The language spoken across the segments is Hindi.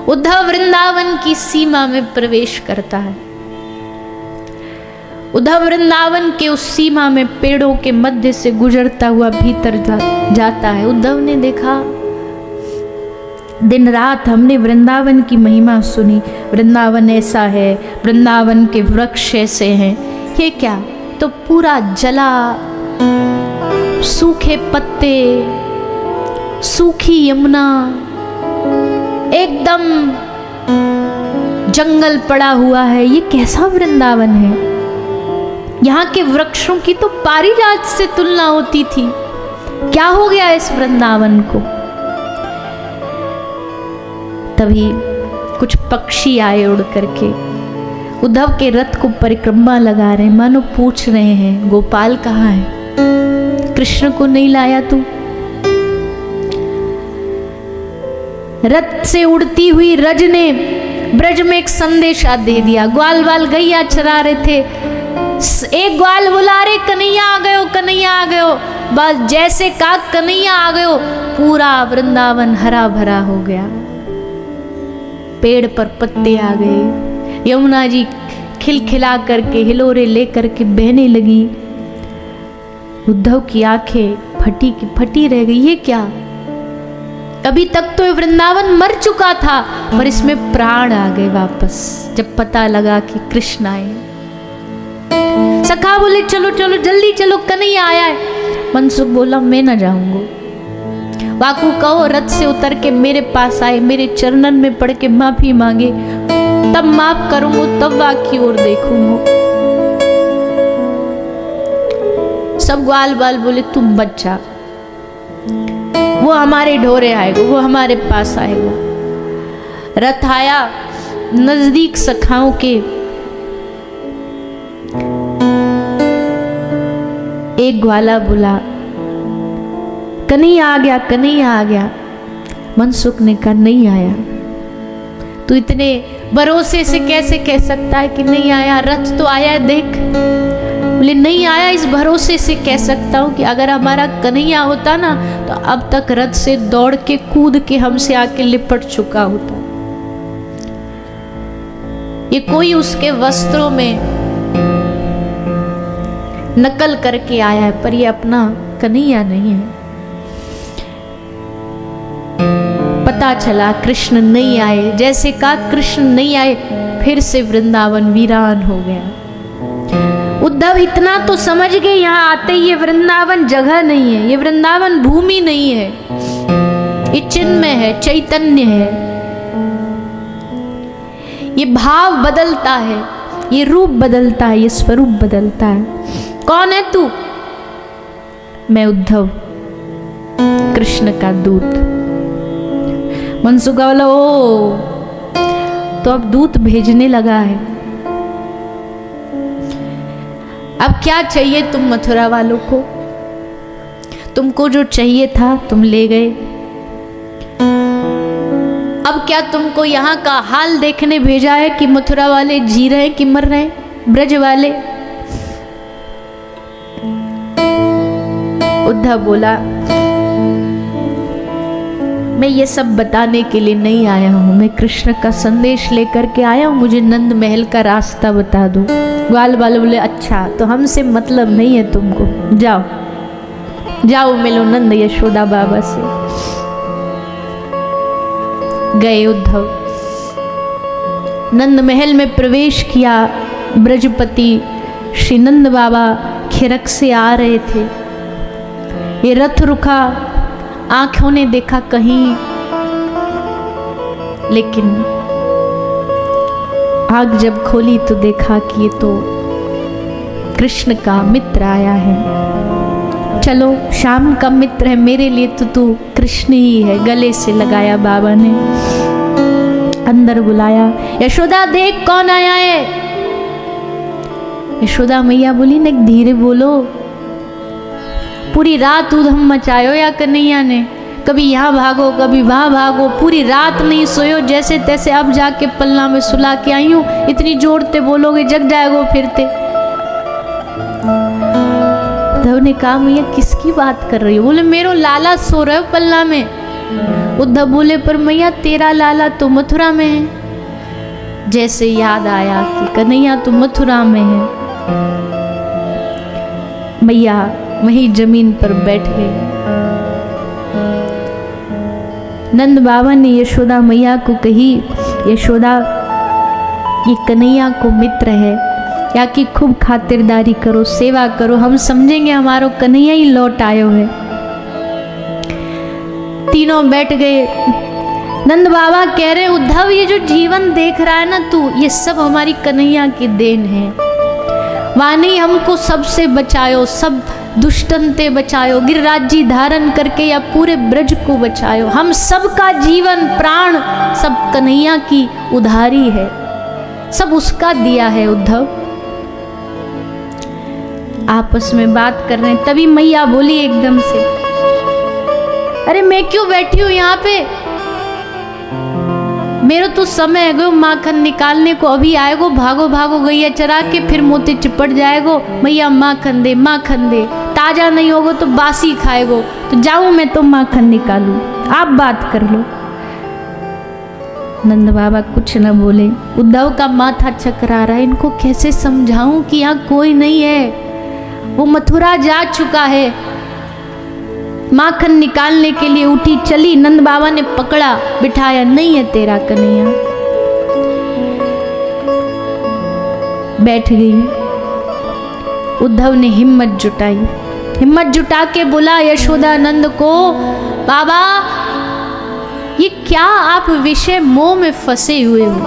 उद्धव वृंदावन की सीमा में प्रवेश करता है। उद्धव वृंदावन के उस सीमा में पेड़ों के मध्य से गुजरता हुआ भीतर जाता है। उद्धव ने देखा, दिन रात हमने वृंदावन की महिमा सुनी, वृंदावन ऐसा है, वृंदावन के वृक्ष ऐसे हैं, ये क्या? तो पूरा जला, सूखे पत्ते, सूखी यमुना, एकदम जंगल पड़ा हुआ है। ये कैसा वृंदावन है? यहाँ के वृक्षों की तो पारिजात से तुलना होती थी। क्या हो गया इस वृंदावन को? तभी कुछ पक्षी आए उड़ करके, उद्धव के रथ को परिक्रमा लगा रहे, मानो पूछ रहे हैं, गोपाल कहाँ है? कृष्ण को नहीं लाया तू? रथ से उड़ती हुई रज ने ब्रज में एक संदेशा दे दिया। ग्वाल वाल गैया चरा रहे थे, एक ग्वाल बुला रहे, कन्हैया आ गयो, कन्हैया आ गयो। बस जैसे कहा कन्हैया आ गयो, पूरा वृंदावन हरा भरा हो गया। पेड़ पर पत्ते आ गए, यमुना जी खिलखिला करके हिलोरे लेकर के बहने लगी। उद्धव की आंखें फटी की फटी रह गई। ये क्या? अभी तक तो वृंदावन मर चुका था, पर इसमें प्राण आ गए वापस जब पता लगा कि कृष्ण आए। सखा बोले चलो चलो जल्दी चलो, कन्हैया आया है। मनसुख बोला मैं न जाऊंगा। वाकू कहो रथ से उतर के मेरे पास आए, मेरे चरणन में पड़ के माफी मांगे, तब माफ करूंगा, तब वाक की ओर देखूंगा। सब ग्वाल बाल बोले तुम मत जा, वो हमारे ढोरे आएगा, वो हमारे पास आएगा। रथ आया नजदीक सखाओं के, एक ग्वाला बोला कन्हैया आ गया, कन्हैया आ गया। मनसुख ने कहा नहीं आया। तू इतने भरोसे से कैसे कह सकता है कि नहीं आया? रथ तो आया है, देख। बोले नहीं आया, इस भरोसे से कह सकता हूँ कि अगर हमारा कन्हैया होता ना तो अब तक रथ से दौड़ के कूद के हमसे आके लिपट चुका होता। ये कोई उसके वस्त्रों में नकल करके आया है, पर ये अपना कन्हैया नहीं है। पता चला कृष्ण नहीं आए। जैसे कहा कृष्ण नहीं आए, फिर से वृंदावन वीरान हो गया। उद्धव इतना तो समझ गए, यहाँ आते ही ये वृंदावन जगह नहीं है, ये वृंदावन भूमि नहीं है, ये चिन्मय है, चैतन्य है। ये भाव बदलता है, ये रूप बदलता है, ये स्वरूप बदलता है। कौन है तू? मैं उद्धव, कृष्ण का दूत। मनसुख बोला ओ, तो अब दूत भेजने लगा है। अब क्या चाहिए तुम मथुरा वालों को? तुमको जो चाहिए था तुम ले गए। अब क्या तुमको यहाँ का हाल देखने भेजा है कि मथुरा वाले जी रहे हैं कि मर रहे हैं? ब्रज वाले? उद्धव बोला मैं ये सब बताने के लिए नहीं आया हूँ, मैं कृष्ण का संदेश लेकर के आया हूँ, मुझे नंद महल का रास्ता बता दो। ग्वाल वाले बोले अच्छा, तो हमसे मतलब नहीं है तुमको, जाओ जाओ मिलो नंद यशोदा बाबा से। गए उद्धव, नंद महल में प्रवेश किया। ब्रजपति श्री नंद बाबा खिरक से आ रहे थे। ये रथ रुका, आंखों ने देखा कहीं, लेकिन आग जब खोली तो देखा कि ये तो कृष्ण का मित्र आया है। चलो शाम का मित्र है, मेरे लिए तो तू कृष्ण ही है। गले से लगाया बाबा ने, अंदर बुलाया। यशोदा देख कौन आया है। यशोदा मैया बोली न धीरे बोलो, पूरी रात उधम मचायो या कन्हैया ने, कभी यहाँ भागो कभी वहाँ भागो, पूरी रात नहीं सोयो, जैसे तैसे अब जाके पल्ला में सुला के आई हूँ, इतनी जोरते बोलोगे जग जाएगो फिरते। तो ने कहा मैया किसकी बात कर रही हो? बोले मेरो लाला सो रहे हो पल्ला में। उद्धव बोले पर मैया तेरा लाला तो मथुरा में है। जैसे याद आया कि कन्हैया तो मथुरा में है, मैया वहीं जमीन पर बैठ गई। नंद बाबा ने यशोदा मैया को कही, यशोदा ये कन्हैया को मित्र है, या कि खूब खातिरदारी करो, सेवा करो, हम समझेंगे हमारो कन्हैया ही लौट आयो है। तीनों बैठ गए। नंद बाबा कह रहे उद्धव ये जो जीवन देख रहा है ना तू, ये सब हमारी कन्हैया की देन है। वाणी हमको सबसे बचायो, सब दुष्टंते बचायो, गिरिराजी धारण करके या पूरे ब्रज को बचायो। हम सबका जीवन प्राण सब कन्हैया की उधारी है, सब उसका दिया है। उद्धव आपस में बात कर रहे हैं, तभी मैया बोली एकदम से, अरे मैं क्यों बैठी हूं यहाँ पे, मेरा तो समय है गो माखन निकालने को, अभी आएगो, भागो भागो गैया चरा के, फिर मोती चिपट जाएगो। मैया माखन दे, माखन दे, ताजा नहीं होगो तो बासी खाएगो, तो जाऊं मैं तो माखन निकालूं, आप बात कर लो। नंद बाबा कुछ न बोले। उद्धव का माथा चकरा रहा है, इनको कैसे समझाऊं कि यहाँ कोई नहीं है, वो मथुरा जा चुका है। माखन निकालने के लिए उठी, चली, नंद बाबा ने पकड़ा, बिठाया, नहीं है तेरा कन्हैया। बैठ गई। उद्धव ने हिम्मत जुटाई, हिम्मत जुटा के बोला यशोदा नंद को, बाबा ये क्या आप विषय मोह में फंसे हुए हो,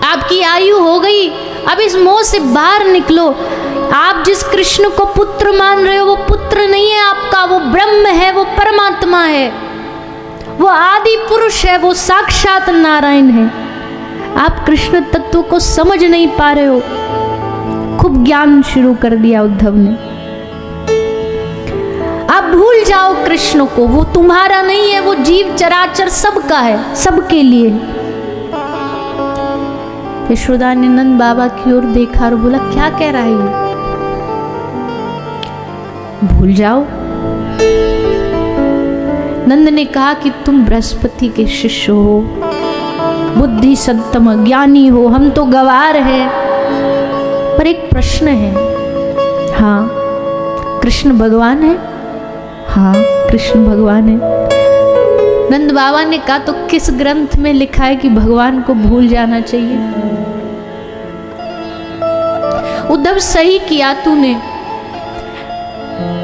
आपकी आयु हो गई, अब इस मोह से बाहर निकलो। आप जिस कृष्ण को पुत्र मान रहे हो वो पुत्र नहीं है आपका, वो ब्रह्म है, वो परमात्मा है, वो आदि पुरुष है, वो साक्षात नारायण है। आप कृष्ण तत्व को समझ नहीं पा रहे हो। खूब ज्ञान शुरू कर दिया उद्धव ने। आप भूल जाओ कृष्ण को, वो तुम्हारा नहीं है, वो जीव चराचर सबका है, सबके लिए। यशोदा ने नंद बाबा की ओर देखा और बोला क्या कह रहा है ये, भूल जाओ। नंद ने कहा कि तुम बृहस्पति के शिष्य हो, बुद्धि सत्तम ज्ञानी हो, हम तो गवार हैं, पर एक प्रश्न है। हाँ कृष्ण भगवान है, हाँ कृष्ण भगवान है। नंद बाबा ने कहा तो किस ग्रंथ में लिखा है कि भगवान को भूल जाना चाहिए। उद्धव सही किया तूने,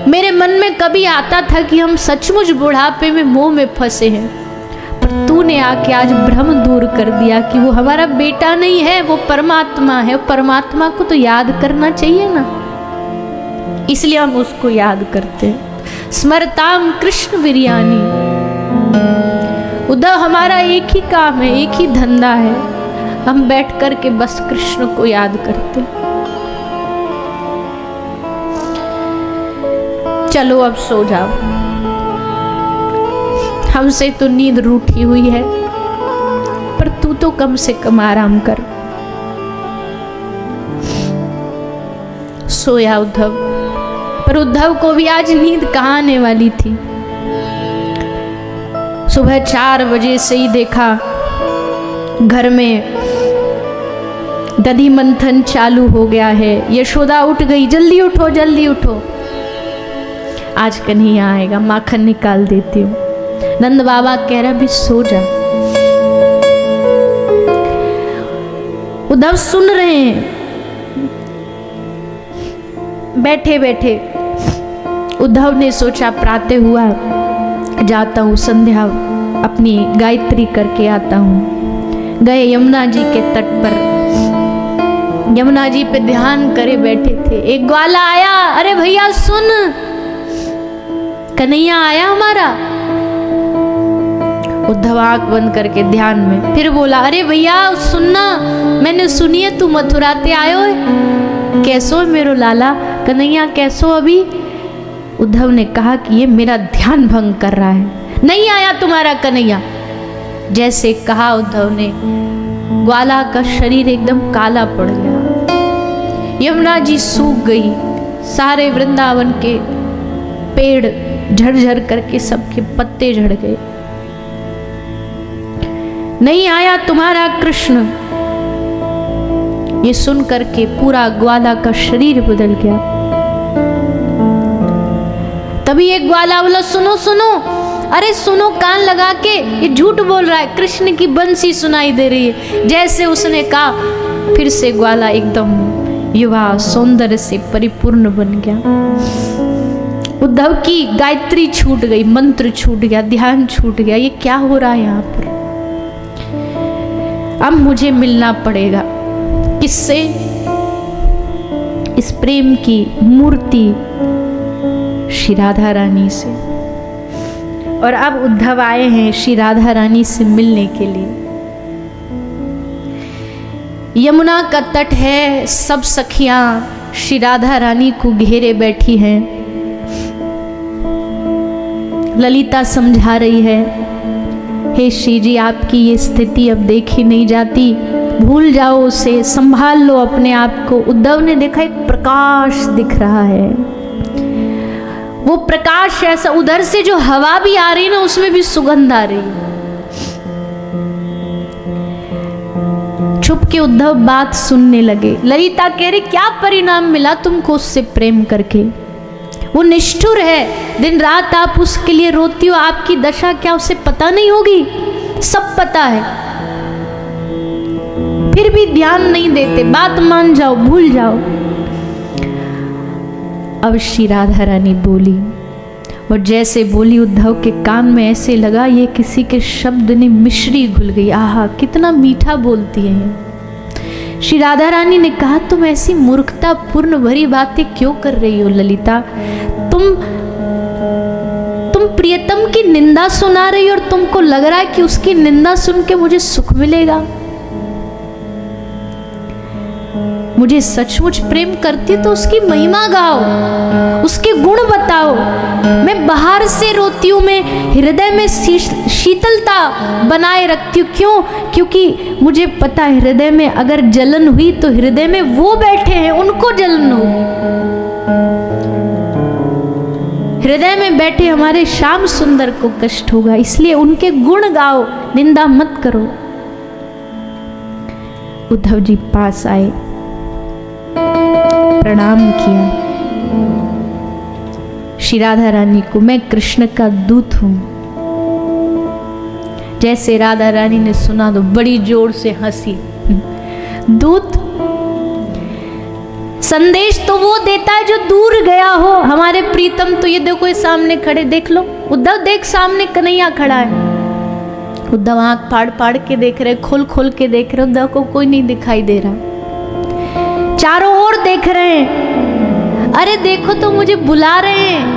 मेरे मन में कभी आता था कि हम सचमुच बुढ़ापे में मोह में फंसे हैं, पर तूने आके आज भ्रम दूर कर दिया कि वो हमारा बेटा नहीं है, वो परमात्मा है। परमात्मा को तो याद करना चाहिए ना, इसलिए हम उसको याद करते हैं। स्मरताम कृष्ण बिरयानी। उद्धव हमारा एक ही काम है, एक ही धंधा है, हम बैठ कर के बस कृष्ण को याद करते। चलो अब सो जाओ, हमसे तो नींद रूठी हुई है, पर तू तो कम से कम आराम कर। सोया उद्धव, पर उद्धव को भी आज नींद कहाँ आने वाली थी। सुबह 4 बजे से ही देखा घर में दधि मंथन चालू हो गया है। यशोदा उठ गई, जल्दी उठो जल्दी उठो, आज कन्हैया आएगा, माखन निकाल देती हूँ। नंद बाबा कह रहा भी सो जा। उद्धव सुन रहे हैं। बैठे बैठे उद्धव ने सोचा प्रातः हुआ, जाता हूँ संध्या अपनी गायत्री करके आता हूँ। गए यमुना जी के तट पर, यमुना जी पे ध्यान करे बैठे थे। एक ग्वाला आया, अरे भैया सुन, कन्हैया आया हमारा। उद्धव आंख बंद करके ध्यान में, फिर बोला अरे भैया सुनना, मैंने सुनी है तू मथुरा ते आयो है, कैसो है मेरो लाला कन्हैया, कैसो अभी। उद्धव ने कहा कि ये मेरा ध्यान भंग कर रहा है, नहीं आया तुम्हारा कन्हैया। जैसे कहा उद्धव ने, ग्वाला का शरीर एकदम काला पड़ गया। यमुना जी सूख गई, सारे वृंदावन के पेड़ झड़ झड़ करके सबके पत्ते झड़ गए। नहीं आया तुम्हारा कृष्ण। ये सुन करके पूरा ग्वाला का शरीर बदल गया। तभी एक ग्वाला बोला, सुनो सुनो, अरे सुनो, कान लगा के, ये झूठ बोल रहा है, कृष्ण की बंसी सुनाई दे रही है। जैसे उसने कहा, फिर से ग्वाला एकदम युवा सौंदर्य से परिपूर्ण बन गया। उद्धव की गायत्री छूट गई, मंत्र छूट गया, ध्यान छूट गया। ये क्या हो रहा है यहाँ पर? अब मुझे मिलना पड़ेगा। किससे? इस प्रेम की मूर्ति श्री राधा रानी से। और अब उद्धव आए हैं श्री राधा रानी से मिलने के लिए। यमुना का तट है, सब सखियां श्री राधा रानी को घेरे बैठी हैं। ललिता समझा रही है, हे श्री जी, आपकी ये स्थिति अब देखी नहीं जाती, भूल जाओ उसे, संभाल लो अपने आप को। उद्धव ने देखा एक प्रकाश दिख रहा है। वो प्रकाश ऐसा, उधर से जो हवा भी आ रही ना, उसमें भी सुगंध आ रही है। छुप के उद्धव बात सुनने लगे। ललिता कह रही, क्या परिणाम मिला तुमको उससे प्रेम करके? वो निष्ठुर है, दिन रात आप उसके लिए रोती हो, आपकी दशा क्या उसे पता नहीं होगी? सब पता है, फिर भी ध्यान नहीं देते। बात मान जाओ, भूल जाओ। अब श्री राधा रानी बोली, और जैसे बोली उद्धव के कान में ऐसे लगा ये किसी के शब्द ने मिश्री घुल गई। आहा, कितना मीठा बोलती है। श्री राधा रानी ने कहा, तुम ऐसी मूर्खता पूर्ण भरी बातें क्यों कर रही हो ललिता? तुम प्रियतम की निंदा सुना रही हो और तुमको लग रहा है कि उसकी निंदा सुन के मुझे सुख मिलेगा। मुझे सचमुच प्रेम करती तो उसकी महिमा गाओ, उसके गुण बताओ। मैं बाहर से रोती हूँ, मैं हृदय में शीतलता बनाए रखती हूँ। क्यों? क्योंकि मुझे पता है हृदय में अगर जलन हुई तो हृदय में वो बैठे हैं, उनको जलन होगी। हृदय में बैठे हमारे श्याम सुंदर को कष्ट होगा, इसलिए उनके गुण गाओ, निंदा मत करो। उद्धव जी पास आए, प्रणाम किया श्री राधा रानी को। मैं कृष्ण का दूत हूं। जैसे राधा रानी ने सुना तो बड़ी जोर से हंसी। दूत संदेश तो वो देता है जो दूर गया हो। हमारे प्रीतम तो ये देखो, ये सामने खड़े, देख लो उद्धव, देख सामने कन्हैया खड़ा है। उद्धव आंख फाड़ फाड़ के देख रहे, खोल खोल के देख रहे, उद्धव को कोई नहीं दिखाई दे रहा। चारों ओर देख रहे हैं, अरे देखो तो मुझे बुला रहे हैं।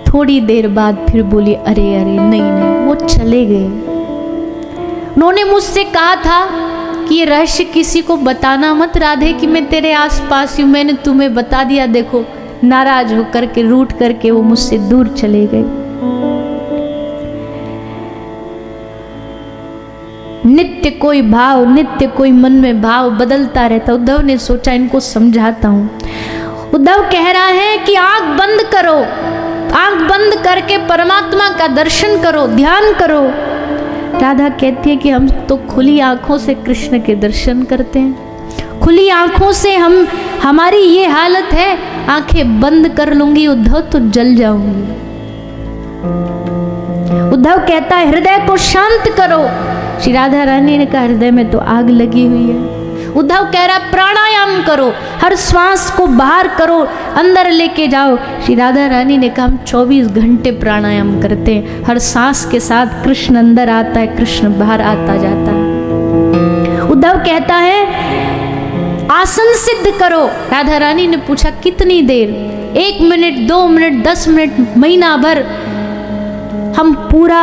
थोड़ी देर बाद फिर बोली, अरे अरे नहीं नहीं, वो चले गए। उन्होंने मुझसे कहा था कि ये रहस्य किसी को बताना मत राधे, कि मैं तेरे आसपास हूं। मैंने तुम्हें बता दिया, देखो नाराज होकर के, रूठ करके वो मुझसे दूर चले गए। नित्य कोई भाव, नित्य कोई मन में भाव बदलता रहता। उद्धव ने सोचा इनको समझाता हूं। उद्धव कह रहा है कि आंख बंद करो, आंख बंद करके परमात्मा का दर्शन करो, ध्यान करो। राधा कहती है कि हम तो खुली आंखों से कृष्ण के दर्शन करते हैं। खुली आंखों से हमारी ये हालत है, आंखें बंद कर लूंगी उद्धव तो जल जाऊंगी। उद्धव कहता है हृदय को शांत करो। श्री राधा रानी ने कहा हृदय में तो आग लगी हुई है। उद्धव कह रहा प्राणायाम करो, हर श्वास को बाहर करो, अंदर लेके जाओ। श्री राधा रानी ने कहा हम 24 घंटे प्राणायाम करते हैं। हर सांस के साथ कृष्ण अंदर आता है, कृष्ण बाहर आता जाता है। उद्धव कहता है आसन सिद्ध करो। राधा रानी ने पूछा कितनी देर? 1 मिनट, 2 मिनट, 10 मिनट, महीना भर। हम पूरा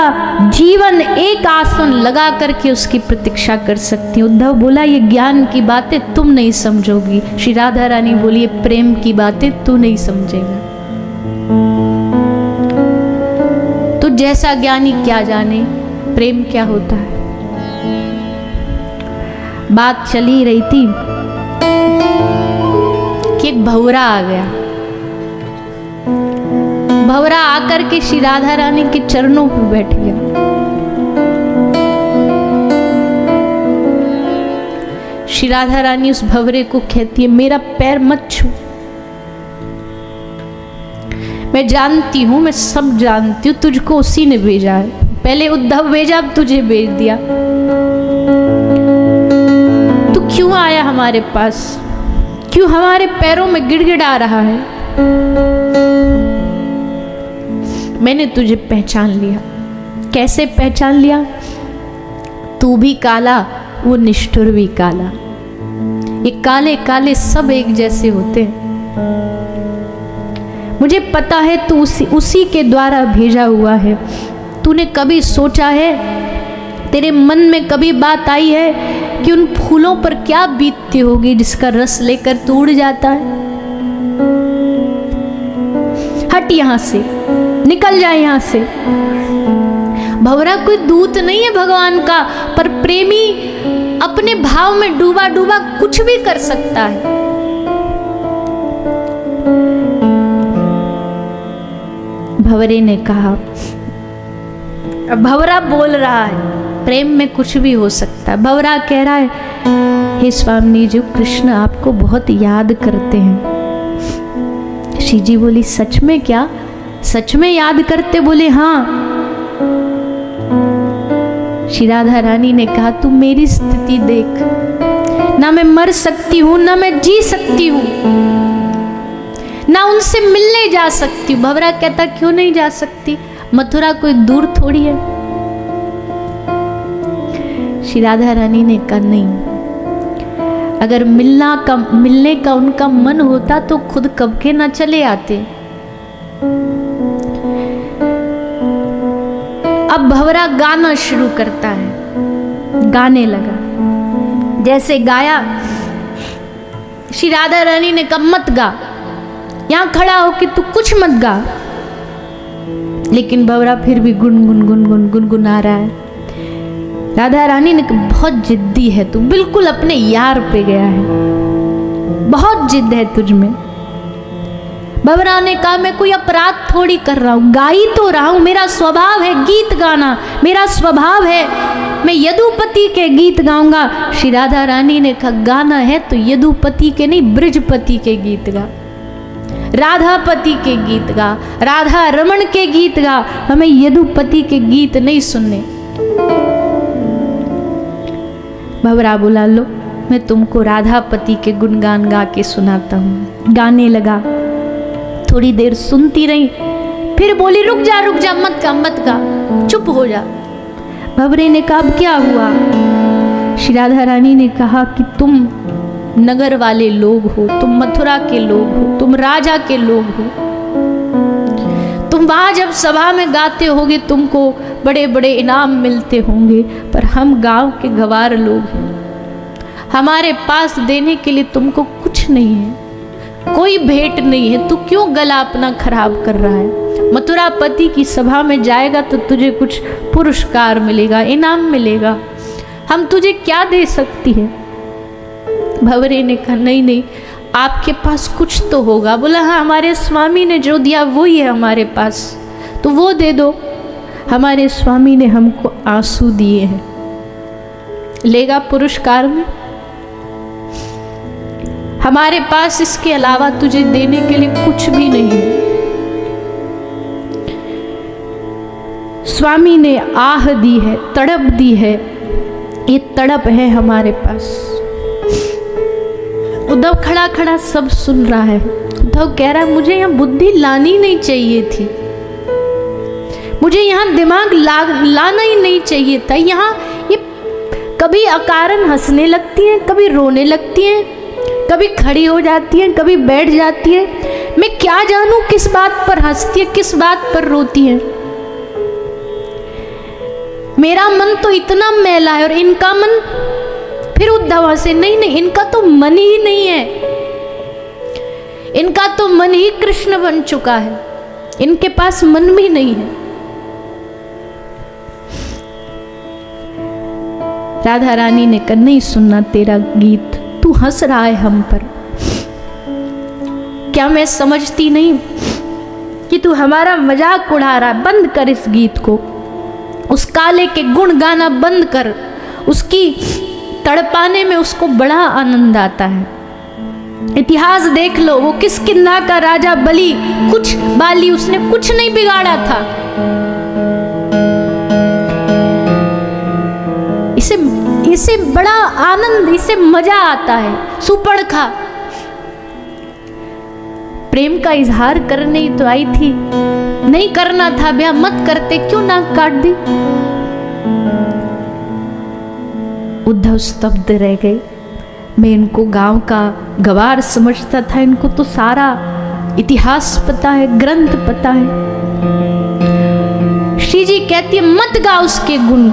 जीवन एक आसन लगा करके उसकी प्रतीक्षा कर सकती हैं। उद्धव बोला ये ज्ञान की बातें तुम नहीं समझोगी। श्री राधा रानी बोली ये प्रेम की बातें तू नहीं समझेगा। तो जैसा ज्ञानी क्या जाने प्रेम क्या होता है। बात चली रही थी कि एक भौरा आ गया। भंवरा आकर के श्री राधा रानी के चरणों पर बैठ गया। श्री राधा रानी उस भंवरे को कहती है, मेरा पैर मत छू, मैं जानती हूं, मैं सब जानती हूं, तुझको उसी ने भेजा है। पहले उद्धव भेजा, अब तुझे भेज दिया। तू क्यों आया हमारे पास? क्यों हमारे पैरों में गिड़गिड़ा रहा है? मैंने तुझे पहचान लिया। कैसे पहचान लिया? तू भी काला, वो निष्ठुर भी काला। ये काले काले सब एक जैसे होते हैं। मुझे पता है तू उसी के द्वारा भेजा हुआ है। तूने कभी सोचा है, तेरे मन में कभी बात आई है कि उन फूलों पर क्या बीतती होगी जिसका रस लेकर तू उड़ जाता है? हट यहां से, निकल जा यहां से। भंवरा कोई दूत नहीं है भगवान का, पर प्रेमी अपने भाव में डूबा डूबा कुछ भी कर सकता है। भंवरे ने कहा, अब भंवरा बोल रहा है, प्रेम में कुछ भी हो सकता है। भंवरा कह रहा है, हे स्वामी जी, कृष्ण आपको बहुत याद करते हैं। श्री जी बोली, सच में क्या? सच में याद करते? बोले हाँ। श्री राधा रानी ने कहा, तू मेरी स्थिति देख, ना मैं मर सकती हूं, ना मैं जी सकती हूं, ना उनसे मिलने जा सकती हूँ। भंवरा कहता, क्यों नहीं जा सकती? मथुरा कोई दूर थोड़ी है। श्री राधा रानी ने कहा, नहीं, अगर मिलने का उनका मन होता तो खुद कब के ना चले आते। अब भंवरा गाना शुरू करता है। गाने लगा। जैसे गाया, श्री राधा रानी ने कहा, मत गा, यहां खड़ा हो कि तू कुछ मत गा। लेकिन भंवरा फिर भी गुनगुना रहा है। राधा रानी ने कहा, बहुत जिद्दी है तू, बिल्कुल अपने यार पे गया है, बहुत जिद है तुझ में। भंवरा ने कहा, मैं कोई अपराध थोड़ी कर रहा हूं, गा ही तो रहा हूं, मेरा स्वभाव है गीत गाना, मेरा स्वभाव है, मैं यदुपति के गीत गाऊंगा। श्री राधा रानी ने कहा, गाना है तो यदुपति के नहीं, ब्रजपति के गीत गा, राधापति के गीत गा, राधा रमण के गीत गा, हमें यदुपति के गीत नहीं सुनने। भंवरा बोला, लो मैं तुमको राधापति के गुणगान गा के सुनाता हूँ। गाने लगा। थोड़ी देर सुनती रही, फिर बोली, रुक जा रुक जा, मत गा मत गा, चुप हो जा। भंवरे ने कहा, अब क्या हुआ? श्री राधा रानी ने कहा कि तुम नगर वाले लोग हो, तुम मथुरा के लोग हो, तुम राजा के लोग हो, तुम वहां जब सभा में गाते होगे तुमको बड़े बड़े इनाम मिलते होंगे, पर हम गांव के गवार लोग हैं, हमारे पास देने के लिए तुमको कुछ नहीं है, कोई भेंट नहीं है। तू क्यों गला अपना खराब कर रहा है? मथुरा पति की सभा में जाएगा तो तुझे कुछ पुरस्कार मिलेगा, इनाम मिलेगा, हम तुझे क्या दे सकती है? भंवरे ने कहा, नहीं नहीं, आपके पास कुछ तो होगा। बोला, हाँ, हमारे स्वामी ने जो दिया वो ही है हमारे पास, तो वो दे दो। हमारे स्वामी ने हमको आंसू दिए हैं, लेगा पुरस्कार में? हमारे पास इसके अलावा तुझे देने के लिए कुछ भी नहीं है। स्वामी ने आह दी है, तड़प दी है, ये तड़प है हमारे पास। उद्धव खड़ा खड़ा सब सुन रहा है। उद्धव कह रहा है, मुझे यहाँ बुद्धि लानी नहीं चाहिए थी, मुझे यहाँ दिमाग लाना ही नहीं चाहिए था। यहाँ ये कभी अकारण हंसने लगती हैं, कभी रोने लगती हैं, कभी खड़ी हो जाती हैं, कभी बैठ जाती है। मैं क्या जानूं किस बात पर हंसती है, किस बात पर रोती है। मेरा मन तो इतना मैला है और इनका मन। फिर उद्धव से, नहीं नहीं, इनका तो मन ही नहीं है, इनका तो मन ही कृष्ण बन चुका है, इनके पास मन भी नहीं है। राधा रानी ने कहा, नहीं सुनना तेरा गीत, तू हंस रहा है हम पर। क्या मैं समझती नहीं कि तू हमारा मजाक उड़ा रहा है, बंद कर इस गीत को, उस काले के गुण गाना बंद कर। उसकी तड़पाने में उसको बड़ा आनंद आता है। इतिहास देख लो, वो किष्किंधा का राजा बाली उसने कुछ नहीं बिगाड़ा था। इसे बड़ा आनंद, इसे मजा आता है। सुपर्णखा प्रेम का इजहार करने ही तो आई थी, नहीं करना था ब्याह, मत करते, क्यों नाक काट दी। उद्धव स्तब्ध रह गए। मैं इनको गांव का गवार समझता था, इनको तो सारा इतिहास पता है, ग्रंथ पता है। श्री जी कहती है मत गा उसके गुण,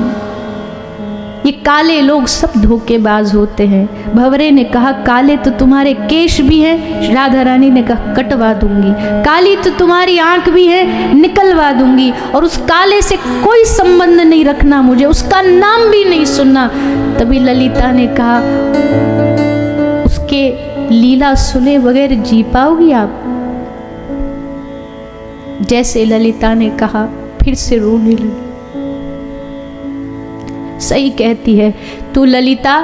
ये काले लोग सब धोखेबाज होते हैं। भंवरे ने कहा काले तो तुम्हारे केश भी हैं, राधा रानी ने कहा कटवा दूंगी। काली तो तुम्हारी आंख भी है, निकलवा दूंगी। और उस काले से कोई संबंध नहीं रखना मुझे, उसका नाम भी नहीं सुनना। तभी ललिता ने कहा उसके लीला सुने बगैर जी पाओगी आप? जैसे ललिता ने कहा फिर से रोने लगी। सही कहती है तू ललिता,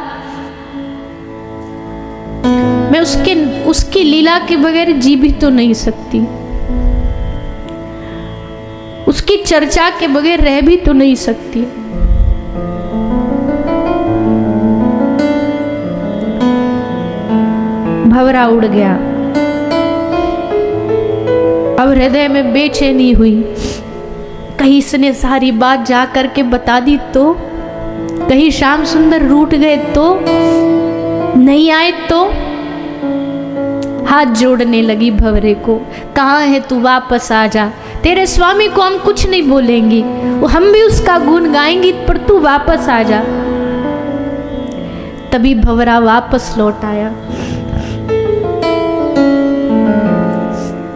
मैं उसकी लीला के बगैर जी भी तो नहीं सकती, उसकी चर्चा के बगैर रह भी तो नहीं सकती। भंवरा उड़ गया। अब हृदय में बेचैनी हुई, कहीं इसने सारी बात जा करके बता दी तो, कहीं श्याम सुंदर रूठ गए तो, नहीं आए तो। हाथ जोड़ने लगी भंवरे को, कहाँ है तू, वापस आ जा। तेरे स्वामी को हम कुछ नहीं बोलेंगी, वो हम भी उसका गुण गाएंगी, पर तू वापस आ जा। तभी भंवरा वापस लौट आया।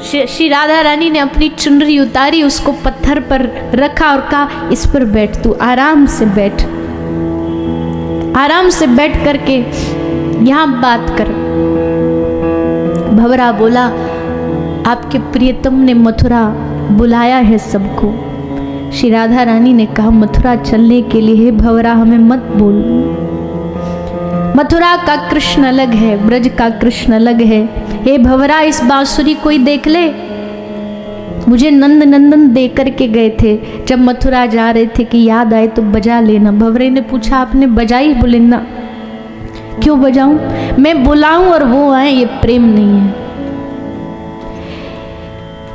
श्री राधा रानी ने अपनी चुनरी उतारी, उसको पत्थर पर रखा और कहा इस पर बैठ, तू आराम से बैठ, आराम से बैठ करके यहाँ बात कर। भंवरा बोला आपके प्रियतम ने मथुरा बुलाया है सबको। श्री राधा रानी ने कहा मथुरा चलने के लिए भंवरा हमें मत बोल, मथुरा का कृष्ण अलग है, ब्रज का कृष्ण अलग है। हे भंवरा इस बांसुरी कोई देख ले, मुझे नंद नंदन दे करके गए थे, जब मथुरा जा रहे थे कि याद आए तो बजा लेना। भंवरे ने पूछा आपने बजाई? बोले ना। क्यों बजाऊं? मैं बुलाऊं और वो आए, ये प्रेम नहीं है।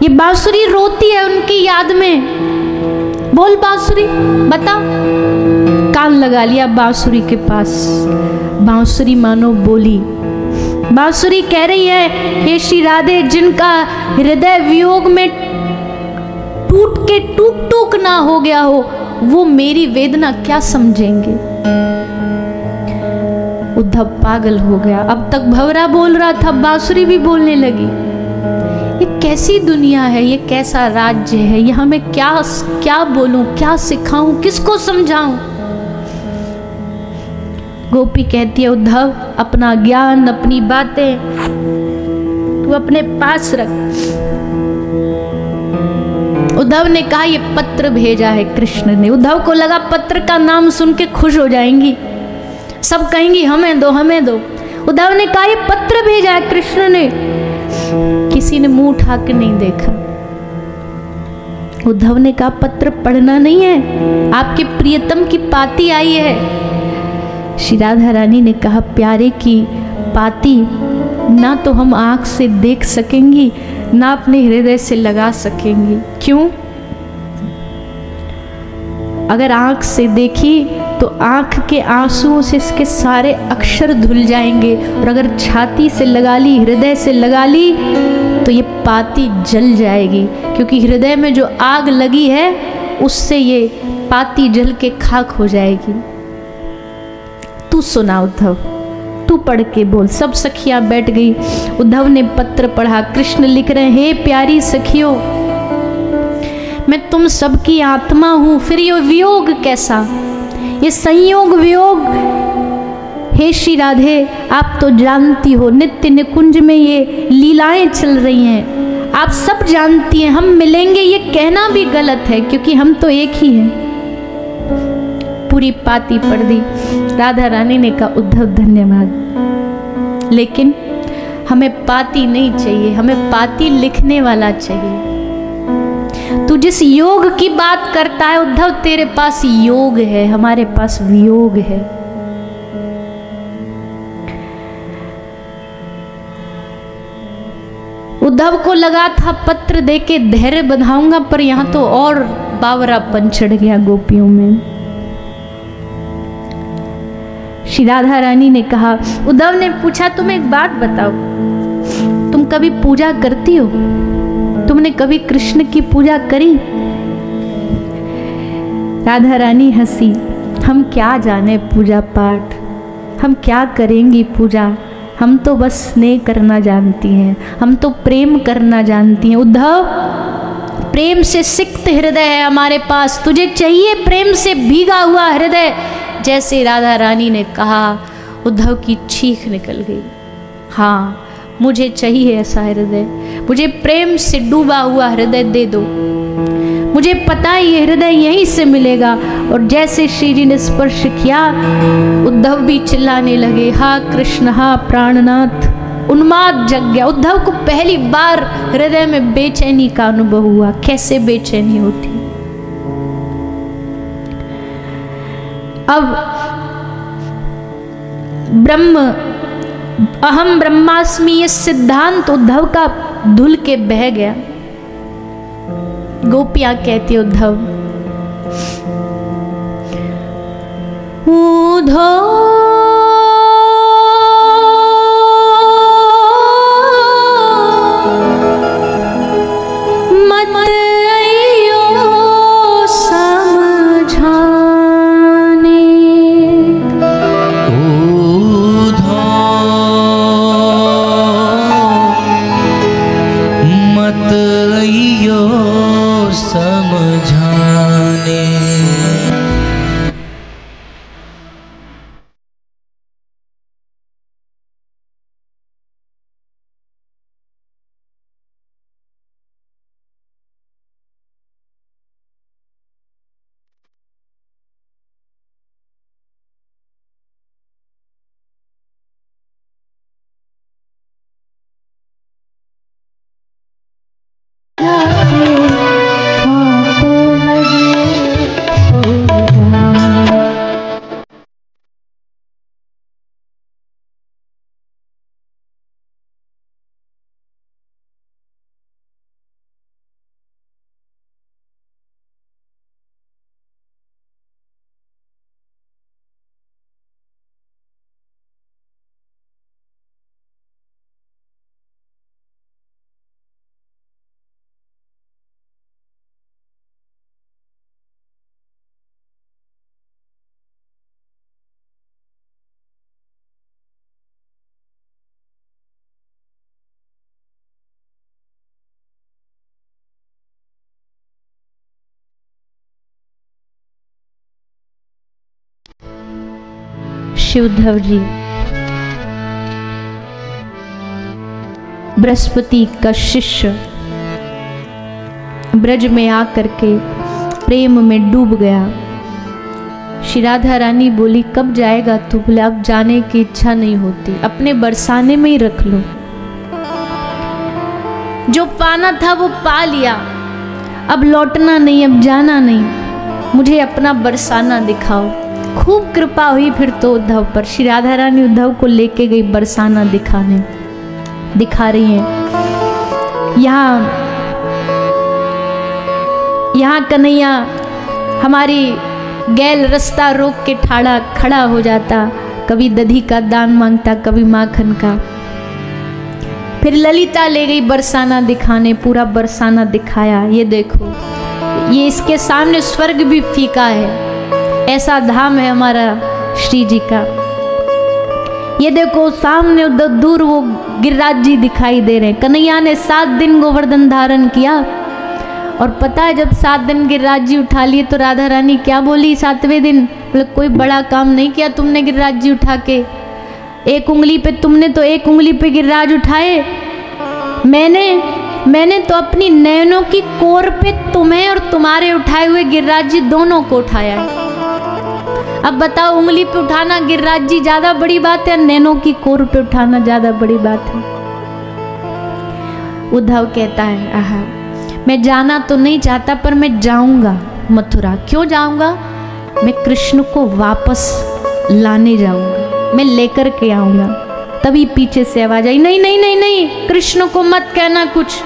ये बांसुरी रोती है उनकी याद में। बोल बांसुरी बता। कान लगा लिया बांसुरी के पास। बांसुरी मानो बोली। बांसुरी कह रही है हे श्री राधे, जिनका हृदय वियोग में टूट के टूक ना हो गया हो, वो मेरी वेदना क्या समझेंगे। उद्धव पागल हो गया। अब तक भंवरा बोल रहा था, बांसुरी भी बोलने लगी। ये कैसी दुनिया है, ये कैसा राज्य है, यहाँ मैं क्या बोलूं, क्या सिखाऊं, किसको समझाऊं। गोपी कहती है उद्धव अपना ज्ञान, अपनी बातें तू अपने पास रख। उद्धव ने कहा ये पत्र भेजा है कृष्ण ने। उद्धव को लगा पत्र का नाम सुन के खुश हो जाएंगी, सब कहेंगी हमें दो हमें दो। उद्धव ने कहा ये पत्र भेजा है कृष्ण ने। किसी ने मुंह उठा के नहीं देखा। उद्धव ने कहा पत्र पढ़ना नहीं है, आपके प्रियतम की पाती आई है। श्री राधा रानी ने कहा प्यारे की पाती ना तो हम आंख से देख सकेंगी, ना अपने हृदय से लगा सकेंगी। क्यों? अगर आंख से देखी तो आंख के आंसुओं से इसके सारे अक्षर धुल जाएंगे, और अगर छाती से लगा ली, हृदय से लगा ली, तो ये पाती जल जाएगी, क्योंकि हृदय में जो आग लगी है उससे ये पाती जल के खाक हो जाएगी। तू सुना उद्धव, तू पढ़ के बोल। सब सखियां बैठ गई। उद्धव ने पत्र पढ़ा। कृष्ण लिख रहे हैं हे प्यारी सखियों, मैं तुम सबकी आत्मा हूं, फिर ये वियोग कैसा, ये संयोग वियोग। हे श्री राधे आप तो जानती हो नित्य निकुंज में ये लीलाएं चल रही हैं, आप सब जानती हैं, हम मिलेंगे ये कहना भी गलत है, क्योंकि हम तो एक ही हैं। पूरी पाती पढ़ दी। राधा रानी ने कहा उद्धव धन्यवाद, लेकिन हमें पाती नहीं चाहिए, हमें पाती लिखने वाला चाहिए। तू जिस योग की बात करता है उद्धव, तेरे पास योग है, हमारे पास वियोग है। उद्धव को लगा था पत्र देके धैर्य बंधाऊंगा, पर यहां तो और बावरापन चढ़ गया गोपियों में। श्री राधा रानी ने कहा, उद्धव ने पूछा तुम एक बात बताओ, तुम कभी पूजा करती हो? तुमने कभी कृष्ण की पूजा करी? राधा रानी हंसी, हम क्या जाने पूजा पाठ, हम क्या करेंगी पूजा, हम तो बस स्नेह करना जानती हैं, हम तो प्रेम करना जानती हैं। उद्धव, प्रेम से सिक्त हृदय है हमारे पास, तुझे चाहिए प्रेम से भीगा हुआ हृदय। जैसे राधा रानी ने कहा, उद्धव की चीख निकल गई। हाँ, मुझे चाहिए ऐसा हृदय, मुझे प्रेम से डूबा हुआ हृदय दे दो। मुझे पता है ये हृदय यहीं से मिलेगा। और जैसे श्री जी ने स्पर्श किया, उद्धव भी चिल्लाने लगे, हा कृष्ण, हा प्राणनाथ। उन्माद जग गया। उद्धव को पहली बार हृदय में बेचैनी का अनुभव हुआ। कैसे बेचैनी होती। अब अहम ब्रह्मास्मि ये सिद्धांत उद्धव का धुल के बह गया। गोपियां कहती, उद्धव उद्धव जी बृहस्पति का शिष्य ब्रज में आकर के प्रेम में डूब गया। श्री राधा रानी बोली, कब जाएगा तू? बोले, अब जाने की इच्छा नहीं होती, अपने बरसाने में ही रख लो। जो पाना था वो पा लिया, अब लौटना नहीं, अब जाना नहीं, मुझे अपना बरसाना दिखाओ। खूब कृपा हुई फिर तो उद्धव पर। श्री राधा रानी उद्धव को लेके गई बरसाना दिखाने। दिखा रही हैं, यहाँ कन्हैया हमारी गैल रास्ता रोक के ठाड़ा खड़ा हो जाता, कभी दधी का दान मांगता, कभी माखन का। फिर ललिता ले गई बरसाना दिखाने, पूरा बरसाना दिखाया। ये देखो, ये इसके सामने स्वर्ग भी फीका है, ऐसा धाम है हमारा श्री जी का। ये देखो सामने उधर दूर वो गिरिराज जी दिखाई दे रहे हैं। कन्हैया ने 7 दिन गोवर्धन धारण किया, और पता है जब 7 दिन गिरिराज जी उठा लिए तो राधा रानी क्या बोली 7वें दिन? बोले, कोई बड़ा काम नहीं किया तुमने गिरिराज जी उठा के। एक उंगली पे तुमने तो एक उंगली पे गिरिराज उठाए, मैंने मैंने तो अपनी नैनों की कोर पे तुम्हें और तुम्हारे उठाए हुए गिरिराज जी दोनों को उठाया है। अब बताओ, उंगली पे उठाना गिरिराज जी ज्यादा बड़ी बात है, नैनों की कोर पे उठाना ज्यादा बड़ी बात है? उद्धव कहता है, आहा, मैं जाना तो नहीं चाहता पर मैं जाऊंगा मथुरा। क्यों जाऊंगा? मैं कृष्ण को वापस लाने जाऊंगा, मैं लेकर के आऊंगा। तभी पीछे से आवाज आई, नहीं नहीं नहीं नहीं, कृष्ण को मत कहना कुछ।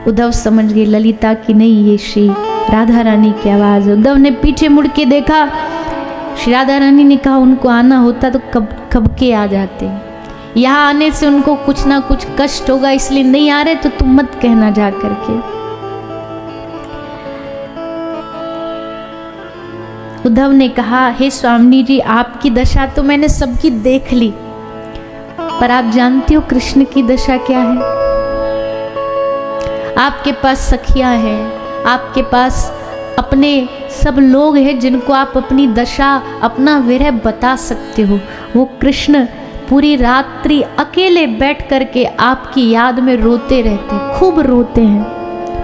उद्धव समझ गए ललिता की नहीं, ये श्री राधा रानी की आवाज। उद्धव ने पीछे मुड़ के देखा, श्री राधा रानी ने कहा उनको आना होता तो कब कब के आ जाते, यहाँ आने से उनको कुछ ना कुछ कष्ट होगा इसलिए नहीं आ रहे, तो तुम मत कहना जा करके। उद्धव ने कहा, हे स्वामी जी, आपकी दशा तो मैंने सबकी देख ली, पर आप जानती हो कृष्ण की दशा क्या है? आपके पास सखियां हैं, आपके पास अपने सब लोग हैं जिनको आप अपनी दशा, अपना विरह बता सकते हो। वो कृष्ण पूरी रात्रि अकेले बैठ करके आपकी याद में रोते रहते, खूब रोते हैं,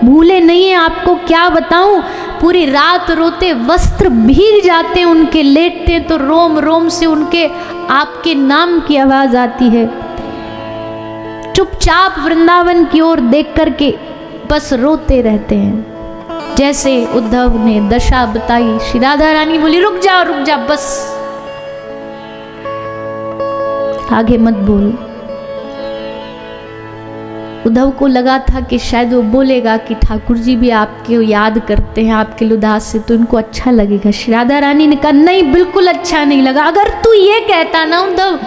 भूले नहीं है। आपको क्या बताऊं, पूरी रात रोते, वस्त्र भीग जाते हैं उनके, लेटते तो रोम रोम से उनके आपके नाम की आवाज आती है। चुपचाप वृंदावन की ओर देख करके बस रोते रहते हैं। जैसे उद्धव ने दशा बताई, श्री राधा रानी बोली, रुक जा बस, आगे मत बोल। उद्धव को लगा था कि शायद वो बोलेगा कि ठाकुर जी भी आपके याद करते हैं, आपके उदास से, तो इनको अच्छा लगेगा। श्री राधा रानी ने कहा, नहीं, बिल्कुल अच्छा नहीं लगा। अगर तू ये कहता ना उद्धव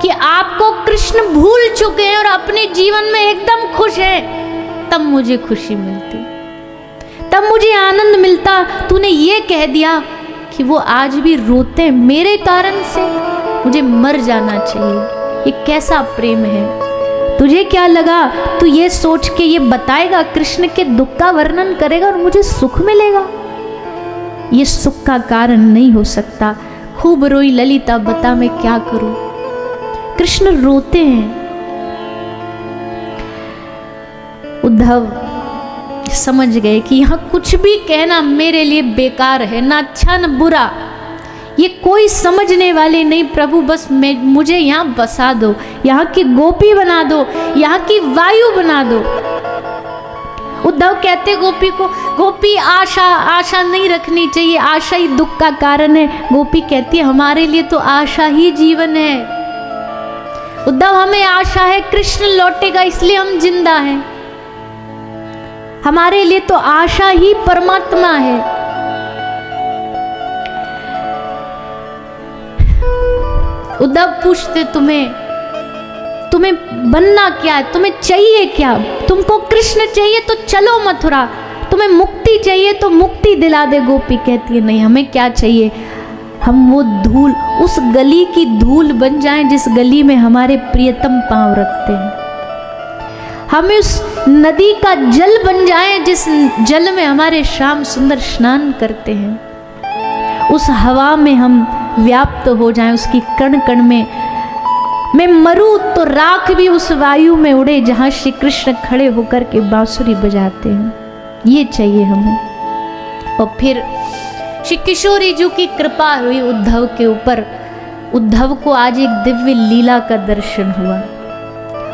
कि आपको कृष्ण भूल चुके हैं और अपने जीवन में एकदम खुश हैं, तब मुझे खुशी मिलती, तब मुझे आनंद मिलता। तूने ये कह दिया कि वो आज भी रोते मेरे कारण से, मुझे मर जाना चाहिए। ये कैसा प्रेम है? तुझे क्या लगा तू ये सोच के ये बताएगा, कृष्ण के दुख का वर्णन करेगा और मुझे सुख मिलेगा? ये सुख का कारण नहीं हो सकता। खूब रोई ललिता, बता मैं क्या करूं? कृष्ण रोते हैं। उद्धव समझ गए कि यहाँ कुछ भी कहना मेरे लिए बेकार है, ना अच्छा न बुरा, ये कोई समझने वाले नहीं। प्रभु बस मुझे यहाँ बसा दो, यहाँ की गोपी बना दो, यहाँ की वायु बना दो। उद्धव कहते गोपी को, गोपी आशा नहीं रखनी चाहिए, आशा ही दुख का कारण है। गोपी कहती है हमारे लिए तो आशा ही जीवन है। उद्धव हमें आशा है कृष्ण लौटेगा इसलिए हम जिंदा हैं, हमारे लिए तो आशा ही परमात्मा है। उद्धव पूछते तुम्हें बनना क्या है, तुम्हें चाहिए क्या? तुमको कृष्ण चाहिए तो चलो मथुरा, तुम्हें मुक्ति चाहिए तो मुक्ति दिला दे। गोपी कहती है नहीं, हमें क्या चाहिए, हम वो धूल, उस गली की धूल बन जाएं जिस गली में हमारे प्रियतम पांव रखते हैं। हमें उस नदी का जल बन जाएं जिस जल में हमारे श्याम सुंदर स्नान करते हैं। उस हवा में हम व्याप्त हो जाएं, उसकी कण कण में। मैं मरूं तो राख भी उस वायु में उड़े जहाँ श्री कृष्ण खड़े होकर के बांसुरी बजाते हैं। ये चाहिए हमें। और फिर श्री किशोरी जी की कृपा हुई उद्धव के ऊपर। उद्धव को आज एक दिव्य लीला का दर्शन हुआ।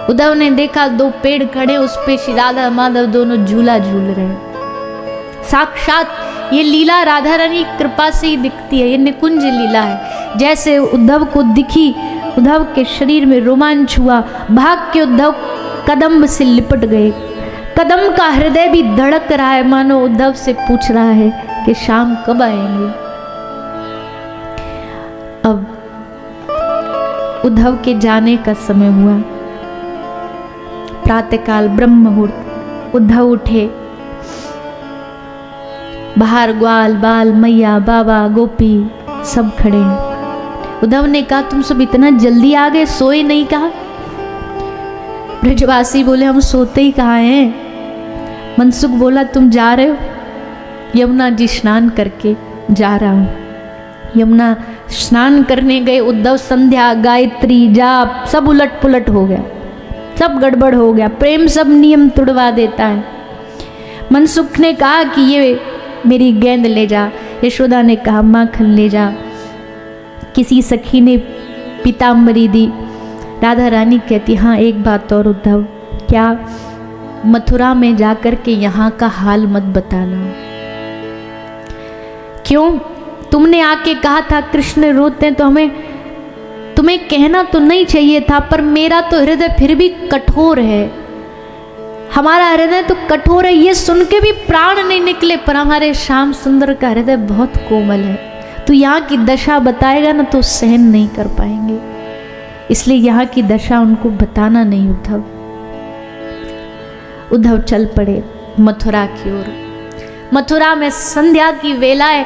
उद्धव ने देखा दो पेड़ खड़े, उस पे श्री राधा माधव दोनों झूला झूल रहे हैं। साक्षात ये लीला राधा रानी की कृपा से ही दिखती है, ये निकुंज लीला है। जैसे उद्धव को दिखी, उद्धव के शरीर में रोमांच हुआ, भाग के उद्धव कदम से लिपट गए। कदम का हृदय भी धड़क रहा है, मानो उद्धव से पूछ रहा है कि शाम कब आएंगे। अब उद्धव के जाने का समय हुआ। प्रातःकाल ब्रह्म मुहूर्त, उद्धव उठे। बाहर ग्वाल बाल मैया बाबा गोपी सब खड़े हैं। उद्धव ने कहा तुम सब इतना जल्दी आ गए, सोए नहीं? कहा। ब्रजवासी बोले हम सोते ही कहाँ हैं। मनसुख बोला तुम जा रहे हो? यमुना जी स्नान करके जा रहा हूँ। यमुना स्नान करने गए। उद्धव संध्या गायत्री जाप सब उलट पुलट हो गया। सब गड़बड़ हो गया, प्रेम सब नियम तुड़वा देता है। मनसुख ने कहा कि ये मेरी गेंद ले जा, यशोदा ने कहा माखन ले जा, किसी सखी ने पीताम्बरी दी। राधा रानी कहती हाँ एक बात और उद्धव, क्या? मथुरा में जाकर के यहाँ का हाल मत बताना। क्यों? तुमने आके कहा था कृष्ण रोते हैं, तो तुम्हें कहना तो नहीं चाहिए था, पर मेरा तो हृदय फिर भी कठोर है, हमारा हृदय तो कठोर है। ये सुन के भी प्राण नहीं निकले, पर हमारे श्याम सुंदर का हृदय बहुत कोमल है। तो यहाँ की दशा बताएगा ना तो सहन नहीं कर पाएंगे, इसलिए यहाँ की दशा उनको बताना नहीं। उद्धव चल पड़े मथुरा की ओर। मथुरा में संध्या की वेला है,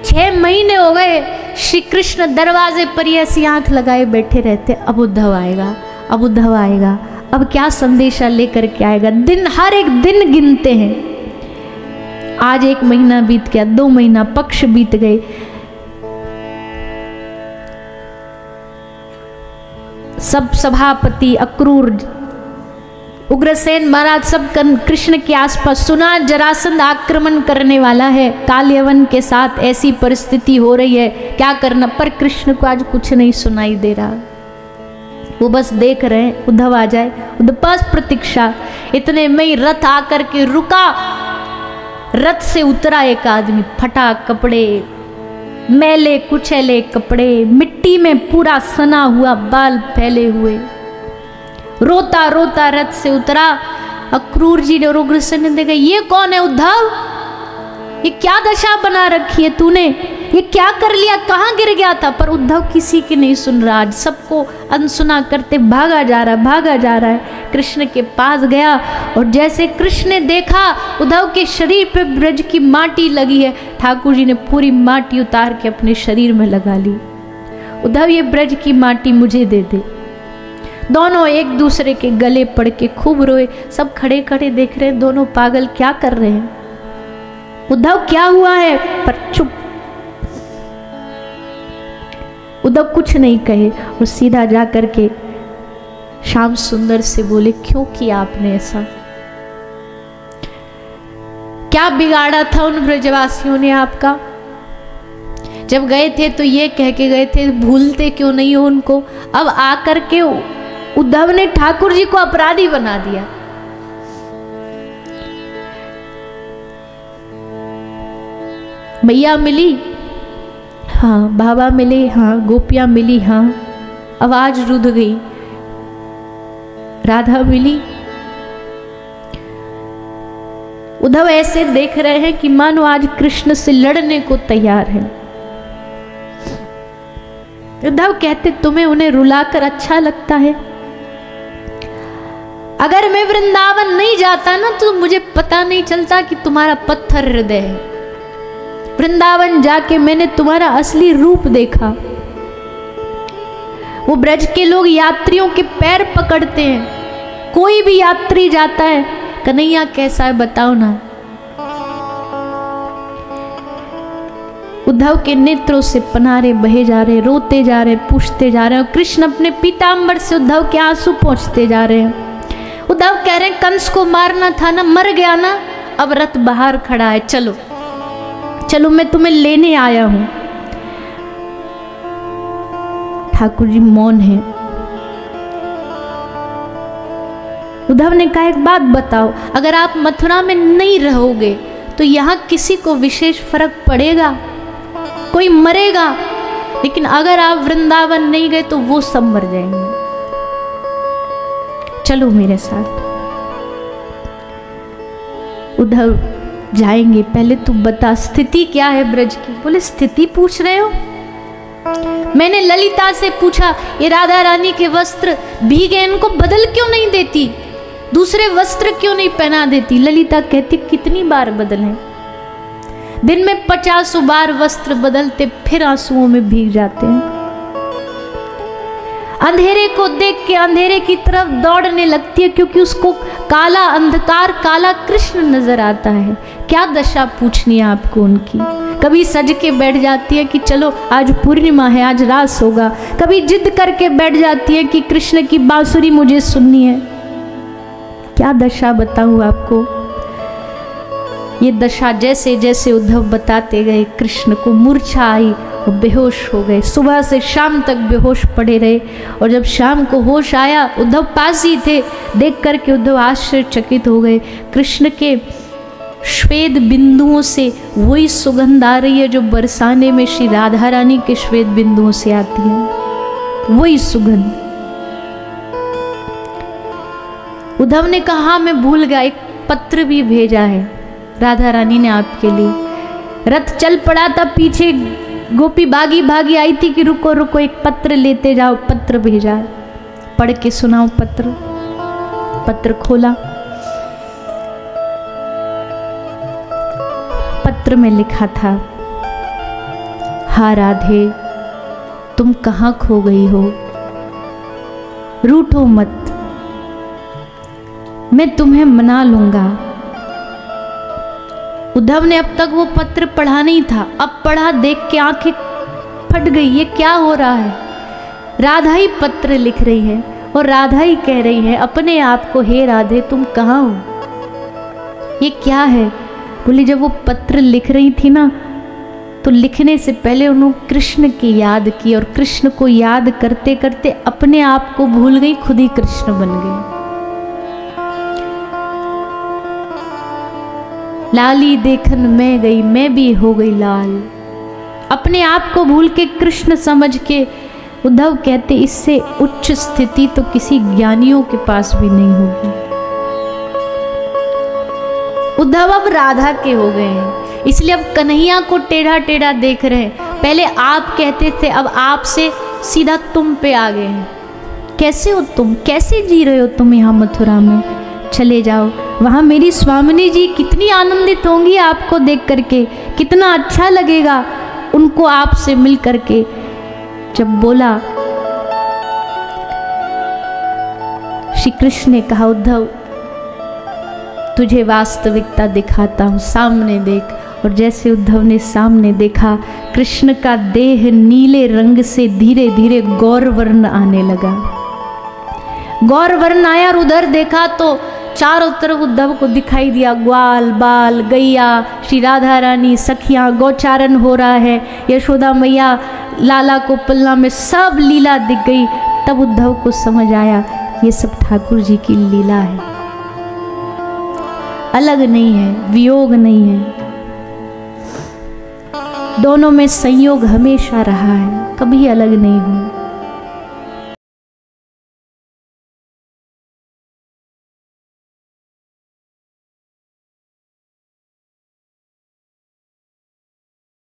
6 महीने हो गए श्री कृष्ण दरवाजे पर ऐसी आंख लगाए बैठे रहते, अब उद्धव आएगा, अब उद्धव आएगा, अब क्या संदेशा लेकर के आएगा। दिन हर एक दिन गिनते हैं। आज 1 महीना बीत गया, 2 महीना, पक्ष बीत गए। सब सभापति अक्रूर, उग्रसेन महाराज सब कृष्ण के आसपास। सुना जरासंध आक्रमण करने वाला है, काल यवन के साथ ऐसी परिस्थिति हो रही है, क्या करना। पर कृष्ण को आज कुछ नहीं सुनाई दे रहा, वो बस देख रहे हैं उद्धव आ जाए, उद्धव पास प्रतीक्षा। इतने में ही रथ आकर के रुका, रथ से उतरा एक आदमी, फटा कपड़े, मैले कुचैले कपड़े, मिट्टी में पूरा सना हुआ, बाल फैले हुए, रोता रोता रथ से उतरा। अक्रूर जी ने और उग्रसेन ने देखा, ये कौन है उद्धव? ये क्या दशा बना रखी है तूने, ये क्या कर लिया, कहाँ गिर गया था? पर उद्धव किसी की नहीं सुन रहा, आज सबको अनसुना करते भागा जा रहा, भागा जा रहा है। कृष्ण के पास गया और जैसे कृष्ण ने देखा उद्धव के शरीर पे ब्रज की माटी लगी है, ठाकुर जी ने पूरी माटी उतार के अपने शरीर में लगा ली। उद्धव ये ब्रज की माटी मुझे दे दे। दोनों एक दूसरे के गले पड़ के खूब रोए। सब खड़े खड़े देख रहे हैं, दोनों पागल क्या कर रहे हैं। उद्धव क्या हुआ है? पर चुप, उद्धव कुछ नहीं कहे और सीधा जा करके श्याम सुंदर से बोले, क्यों किया आपने ऐसा? क्या बिगाड़ा था उन ब्रजवासियों ने आपका? जब गए थे तो ये कह के गए थे, भूलते क्यों नहीं हो उनको? अब आकर के उद्धव ने ठाकुर जी को अपराधी बना दिया। मैया मिली, हाँ, बाबा मिले, हाँ, गोपियां मिली, हाँ, आवाज रुध गई, राधा मिली। उद्धव ऐसे देख रहे हैं कि मानो आज कृष्ण से लड़ने को तैयार है। उद्धव कहते, तुम्हें उन्हें रुलाकर अच्छा लगता है? अगर मैं वृंदावन नहीं जाता ना तो मुझे पता नहीं चलता कि तुम्हारा पत्थर हृदय है। वृंदावन जाके मैंने तुम्हारा असली रूप देखा। वो ब्रज के लोग यात्रियों के पैर पकड़ते हैं, कोई भी यात्री जाता है, कन्हैया कैसा है बताओ ना। उद्धव के नेत्रों से पनारे बहे जा रहे, रोते जा रहे, पूछते जा रहे हैं। कृष्ण अपने पीतांबर से उद्धव के आंसू पहुंचते जा रहे हैं। उद्धव कह रहे हैं, कंस को मारना था ना, मर गया ना, अब रथ बाहर खड़ा है, चलो चलो मैं तुम्हें लेने आया हूं। ठाकुर जी मौन है। उद्धव ने कहा, एक बात बताओ, अगर आप मथुरा में नहीं रहोगे तो यहां किसी को विशेष फर्क पड़ेगा? कोई मरेगा, लेकिन अगर आप वृंदावन नहीं गए तो वो सब मर जाएंगे। चलो मेरे साथ। उद्धव जाएंगे, पहले तू बता स्थिति क्या है ब्रज की। बोले, स्थिति पूछ रहे हो? मैंने ललिता से पूछा, ये राधा रानी के वस्त्र भीगे, इनको बदल क्यों नहीं देती, दूसरे वस्त्र क्यों नहीं पहना देती? ललिता कहती, कितनी बार बदलें, दिन में 50 बार वस्त्र बदलते, फिर आंसुओं में भीग जाते हैं। अंधेरे को देख के अंधेरे की तरफ दौड़ने लगती है, क्योंकि उसको काला अंधकार, काला कृष्ण नजर आता है। क्या दशा पूछनी है आपको उनकी? कभी सज के बैठ जाती है कि चलो आज पूर्णिमा है, आज रास होगा। कभी जिद करके बैठ जाती है कि कृष्ण की बांसुरी मुझे सुननी है। क्या दशा बताऊं आपको। ये दशा जैसे जैसे उद्धव बताते गए, कृष्ण को मूर्छा आई और बेहोश हो गए। सुबह से शाम तक बेहोश पड़े रहे और जब शाम को होश आया, उद्धव पास ही थे, देख करके उद्धव आश्चर्यचकित हो गए। कृष्ण के श्वेत बिंदुओं से वही सुगंध आ रही है जो बरसाने में श्री राधा रानी के श्वेत बिंदुओं से आती है, वही सुगंध। उद्धव ने कहा मैं भूल गया, एक पत्र भी भेजा है राधा रानी ने आपके लिए। रथ चल पड़ा था, पीछे गोपी भागी भागी आई थी कि रुको रुको, एक पत्र लेते जाओ। पत्र भेजा है, पढ़ के सुनाओ पत्र। पत्र खोला, पत्र में लिखा था, हा राधे तुम कहाँ खो गई हो, रूठो मत, मैं तुम्हें मना लूंगा। उद्धव ने अब तक वो पत्र पढ़ा नहीं था, अब पढ़ा, देख के आंखें फट गई। ये क्या हो रहा है। राधा ही पत्र लिख रही है और राधा ही कह रही है अपने आप को, हे राधे तुम कहाँ हो, ये क्या है। बोली जब वो पत्र लिख रही थी ना, तो लिखने से पहले उन्होंने कृष्ण की याद की और कृष्ण को याद करते करते अपने आप को भूल गई, खुद ही कृष्ण बन गई। लाली देखन मैं गई, मैं भी हो गई लाल। अपने आप को भूल के कृष्ण समझ के उद्धव कहते, इससे उच्च स्थिति तो किसी ज्ञानियों के पास भी नहीं होगी। उद्धव अब राधा के हो गए हैं, इसलिए अब कन्हैया को टेढ़ा टेढ़ा देख रहे हैं। पहले आप कहते थे, अब आपसे सीधा तुम पे आ गए हैं। कैसे हो तुम, कैसे जी रहे हो तुम यहाँ मथुरा में, चले जाओ वहाँ मेरी स्वामिनी जी कितनी आनंदित होंगी आपको देख करके, कितना अच्छा लगेगा उनको आपसे मिल करके। जब बोला, श्री कृष्ण ने कहा, उद्धव तुझे वास्तविकता दिखाता हूँ, सामने देख। और जैसे उद्धव ने सामने देखा, कृष्ण का देह नीले रंग से धीरे धीरे गौरवर्ण आने लगा। गौरवर्ण आया और उधर देखा तो चारों तरफ उद्धव को दिखाई दिया, ग्वाल बाल गैया, श्री राधा रानी सखियाँ, गौचारण हो रहा है, यशोदा मैया लाला को पलना में, सब लीला दिख गई। तब उद्धव को समझ आया ये सब ठाकुर जी की लीला है, अलग नहीं है, वियोग नहीं है, दोनों में संयोग हमेशा रहा है, कभी अलग नहीं हुआ।